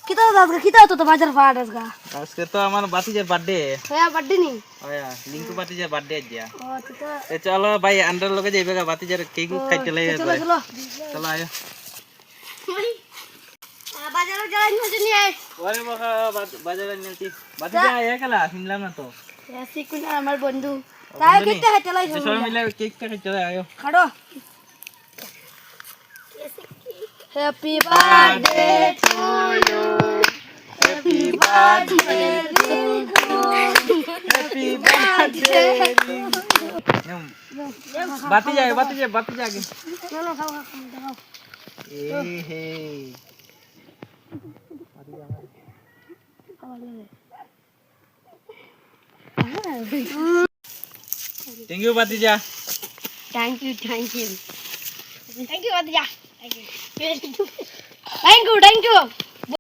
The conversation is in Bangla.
किता दास का किता तो बाजार फाड़स का আজকে তো আমার বাতিজার বার্থডে होया बड्डी नहीं হয়া লিংকু বাতিজার বার্থডে আজ যা ओ तो এ চলো ভাই আন্ডার লগে যাইবেগা বাতিজার কেক খাইতে লই चलो चलो চলো আয় बाजार जाइन हो जनी ওরে বাবা বাজারে নিলতি বাতিজা আয় কেলা শুনলাম না তো ऐसी कुन আমার বন্ধু তাই কেকটা খাইতে লাই সবাই মিলে কেকটা খাইতে আয় খাড়ো happy birthday to you happy birthday to you happy birthday বাতিজা আগে চলো খাও খাও এ হে থ্যাংক ইউ বাতিজা thank you thank you thank you बातिजा थैंक यू थैंक यू